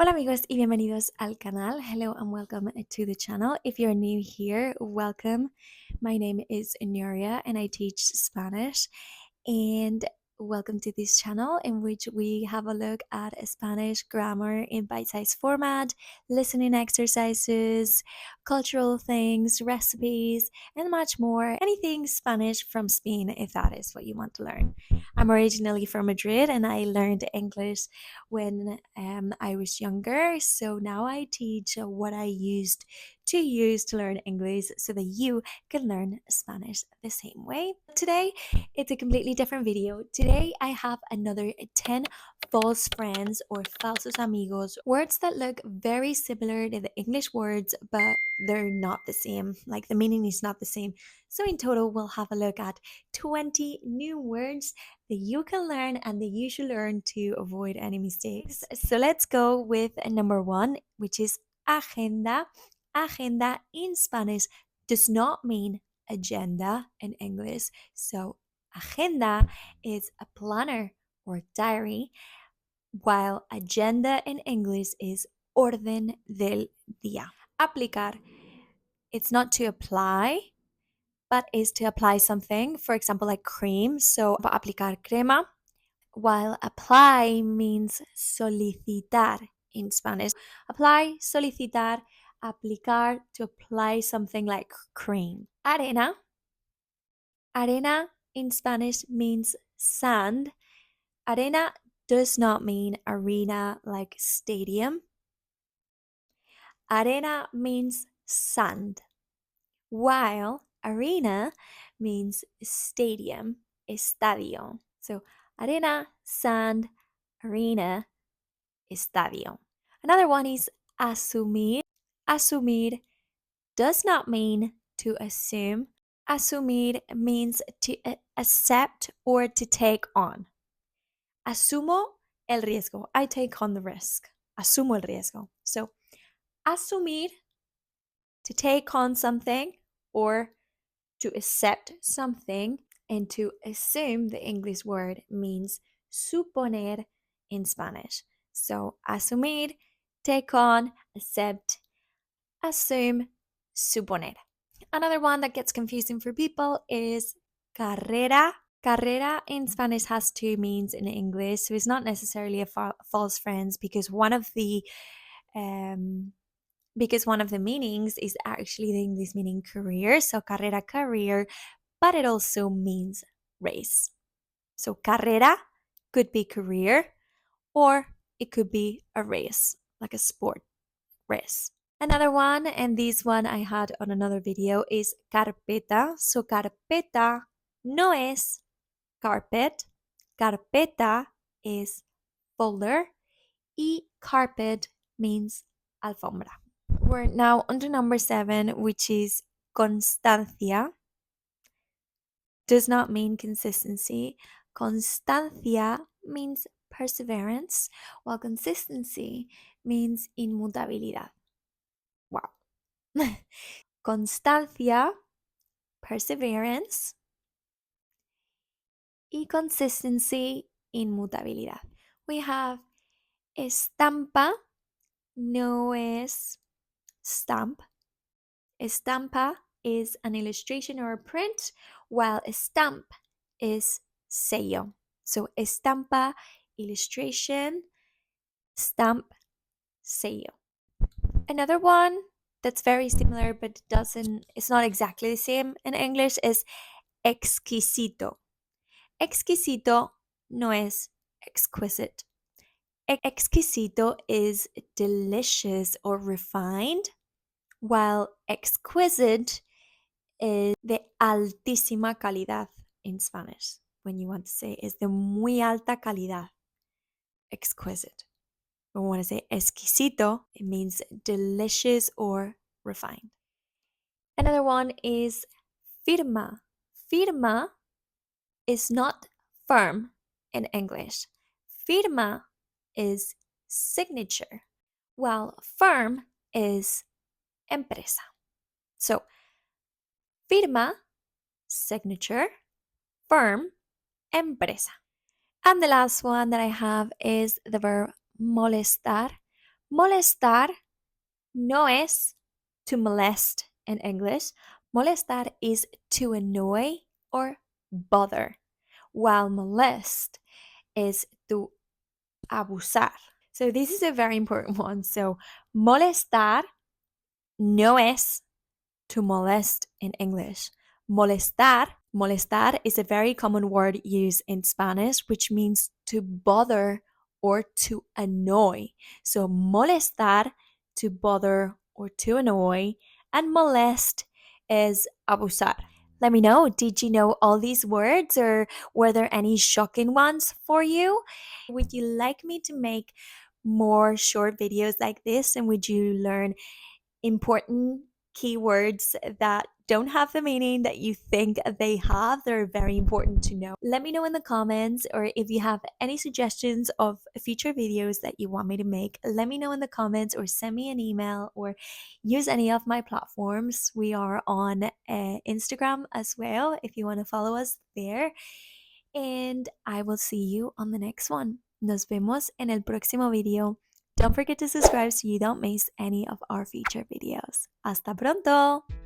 Hola amigos y bienvenidos al canal. Hello and welcome to the channel. If you're new here, welcome. My name is Nuria and I teach Spanish. And welcome to this channel in which we have a look at Spanish grammar in bite-sized format, listening exercises, cultural things, recipes, and much more. Anything Spanish from Spain if that is what you want to learn. I'm originally from Madrid and I learned English when I was younger. So now I teach what I used to learn English so that you can learn Spanish the same way. Today, it's a completely different video. Today, I have another 10 false friends or falsos amigos, words that look very similar to the English words, but they're not the same. Like the meaning is not the same. So in total, we'll have a look at 20 new words that you can learn and that you should learn to avoid any mistakes. So let's go with number one, which is agenda. Agenda in Spanish does not mean agenda in English. So agenda is a planner or diary, while agenda in English is orden del día. Aplicar, it's not to apply, but is to apply something, for example, like cream. So, aplicar crema, while apply means solicitar in Spanish. Apply, solicitar, aplicar, to apply something like cream. Arena. Arena in Spanish means sand. Arena does not mean arena like stadium. Arena means sand, while arena means stadium, estadio. So arena, sand, arena, estadio. Another one is asumir. Asumir does not mean to assume. Asumir means to accept or to take on. Asumo el riesgo. I take on the risk. Asumo el riesgo. So, asumir, to take on something or to accept something, and to assume, the English word, means suponer in Spanish. So, asumir, take on, accept, assume, suponer. Another one that gets confusing for people is carrera. Carrera in Spanish has two meanings in English, so it's not necessarily a false friends because one of the meanings is actually the English meaning career. So carrera, career, but it also means race. So carrera could be career or it could be a race, like a sport race. Another one, and this one I had on another video, is carpeta. So carpeta no es carpet. Carpeta is folder. Y carpet means alfombra. We're now on to number 7, which is constancia. Does not mean consistency. Constancia means perseverance, while consistency means inmutabilidad. Wow. Constancia, perseverance, y consistency, inmutabilidad. We have estampa, no es stamp. Estampa is an illustration or a print, while stamp is sello. So estampa, illustration, stamp, sello. Another one that's very similar but it's not exactly the same in English is exquisito. Exquisito no es exquisite. Exquisito is delicious or refined, while exquisite is de altísima calidad in Spanish. When you want to say es de muy alta calidad, exquisite. When we want to say exquisito, it means delicious or refined. Another one is firma. Firma is not firm in English. Firma is signature, while firm is empresa. So, firma, signature, firm, empresa. And the last one that I have is the verb molestar. Molestar no es to molest in English. Molestar is to annoy or bother, while molest is to abusar. So this is a very important one. So molestar no es to molest in English. Molestar is a very common word used in Spanish, which means to bother or to annoy. So molestar, to bother or to annoy, and molest is abusar. Let me know, did you know all these words, or were there any shocking ones for you? Would you like me to make more short videos like this, and would you learn important keywords that don't have the meaning that you think they have? They're very important to know. Let me know in the comments, or if you have any suggestions of future videos that you want me to make, let me know in the comments, or send me an email, or use any of my platforms. We are on Instagram as well if you want to follow us there. And I will see you on the next one. Nos vemos en el próximo video. Don't forget to subscribe so you don't miss any of our future videos. Hasta pronto!